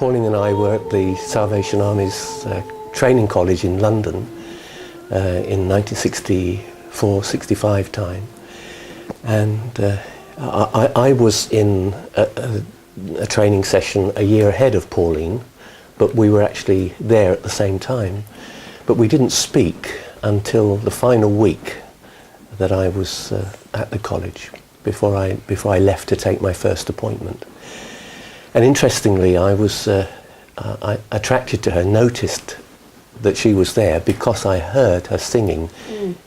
Pauline and I were at the Salvation Army's training college in London in 1964-65 time, and I was in a training session a year ahead of Pauline, but we were actually there at the same time. But we didn't speak until the final week that I was at the college, before I left to take my first appointment. And interestingly, I was attracted to her, noticed that she was there because I heard her singing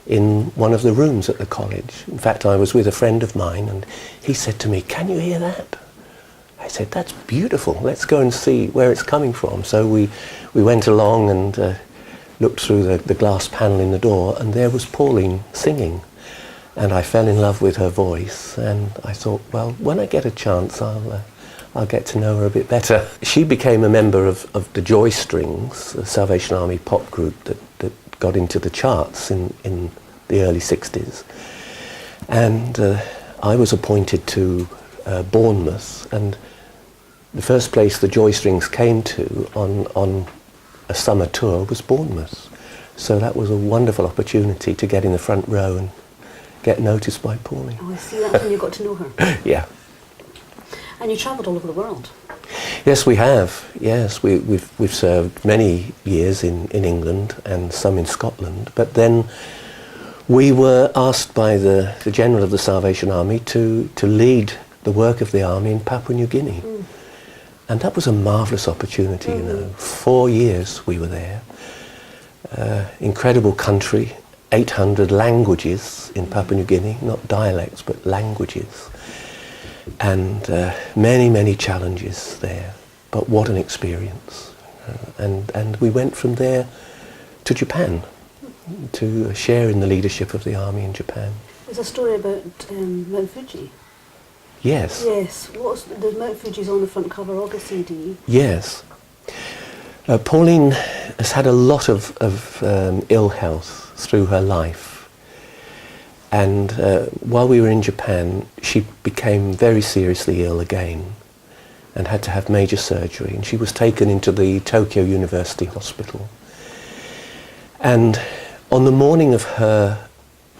in one of the rooms at the college. In fact, I was with a friend of mine and he said to me, "Can you hear that?" I said, "That's beautiful. Let's go and see where it's coming from." So we went along and looked through the glass panel in the door, and there was Pauline singing. And I fell in love with her voice, and I thought, well, when I get a chance, I'll get to know her a bit better. She became a member of the Joy Strings, the Salvation Army pop group that got into the charts in the early 60s. And I was appointed to Bournemouth, and the first place the Joy Strings came to on a summer tour was Bournemouth. So that was a wonderful opportunity to get in the front row and get noticed by Pauline. Oh, I see. That's when you got to know her. Yeah. And you travelled all over the world. Yes, we have. Yes, we've served many years in England and some in Scotland. But then we were asked by the General of the Salvation Army to lead the work of the Army in Papua New Guinea. And that was a marvellous opportunity, you know. 4 years we were there. Incredible country. 800 languages in Papua New Guinea, not dialects, but languages. And many challenges there. But what an experience. And we went from there to Japan to share in the leadership of the Army in Japan. There's a story about Mount Fuji. Yes. Yes. The Mount Fuji's on the front cover of the CD. Yes. Pauline has had a lot of ill health through her life, and while we were in Japan she became very seriously ill again and had to have major surgery, and she was taken into the Tokyo University Hospital. And on the morning of her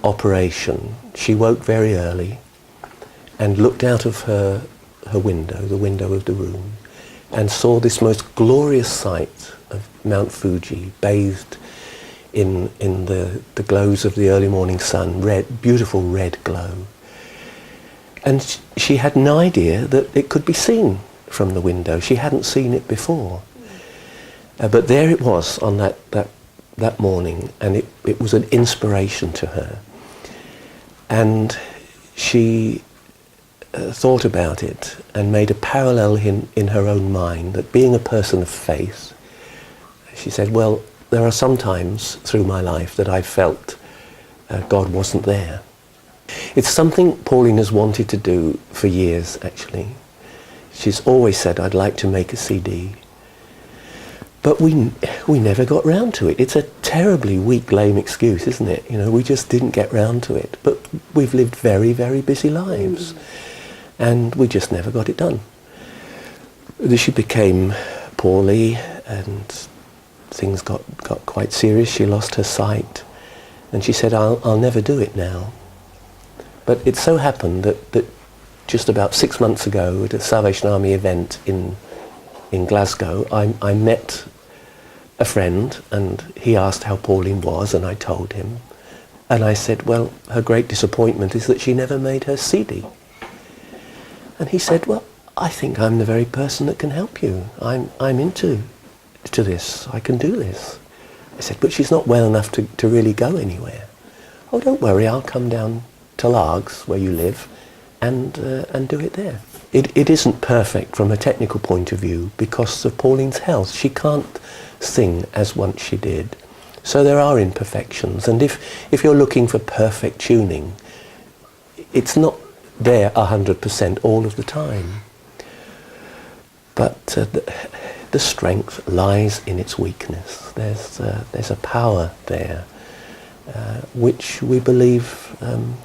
operation she woke very early and looked out of her window, the window of the room, and saw this most glorious sight of Mount Fuji bathed in the glows of the early morning sun, beautiful red glow. And she had no idea that it could be seen from the window. She hadn't seen it before. But there it was on that morning, and it was an inspiration to her. And she thought about it and made a parallel in her own mind that, being a person of faith, she said, well, there are some times through my life that I felt God wasn't there. It's something Pauline has wanted to do for years, actually. She's always said, I'd like to make a CD. But we never got round to it. It's a terribly weak, lame excuse, isn't it? You know, we just didn't get round to it. But we've lived very, very busy lives. And we just never got it done. She became poorly, and things got quite serious. She lost her sight, and she said, I'll never do it now. But it so happened that just about 6 months ago at a Salvation Army event in Glasgow, I met a friend, and he asked how Pauline was, and I told him. And I said, well, her great disappointment is that she never made her CD. And he said, well, I think I'm the very person that can help you. I'm into this. I can do this. I said, but she's not well enough to really go anywhere. Oh, don't worry, I'll come down to Largs, where you live, and do it there. It isn't perfect from a technical point of view because of Pauline's health. She can't sing as once she did. So there are imperfections, and if you're looking for perfect tuning, it's not there 100% all of the time. But the strength lies in its weakness. There's a power there which we believe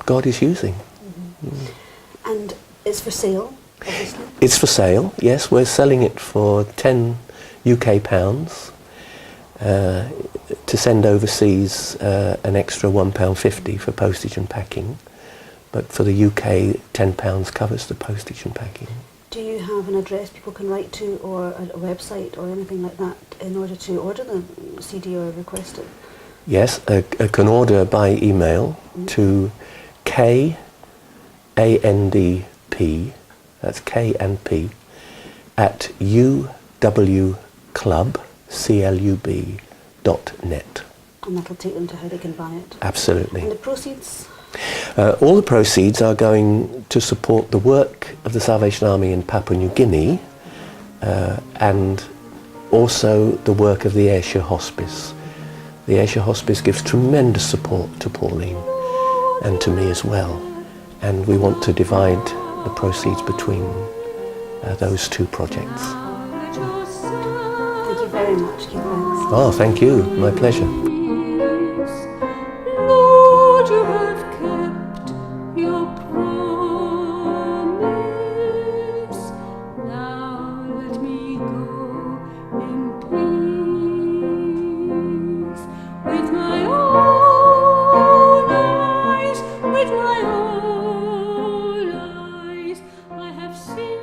God is using. And it's for sale. obviously. It's for sale, yes. We're selling it for 10 UK pounds. To send overseas, an extra £1.50 for postage and packing. But for the UK, £10 covers the postage and packing. Do you have an address people can write to, or a website or anything like that, in order to order the CD or request it? Yes, I can order by email to KANDP, that's K and P, at uwclub.net. And that'll take them to how they can buy it. Absolutely. And the proceeds? All the proceeds are going to support the work of the Salvation Army in Papua New Guinea, and also the work of the Ayrshire Hospice. The Ayrshire Hospice gives tremendous support to Pauline and to me as well, and we want to divide the proceeds between those two projects. Thank you very much. Keep thanks. Oh, thank you. My pleasure. Lord, you have kept your promise. Now let me go in peace. With my own eyes, I have seen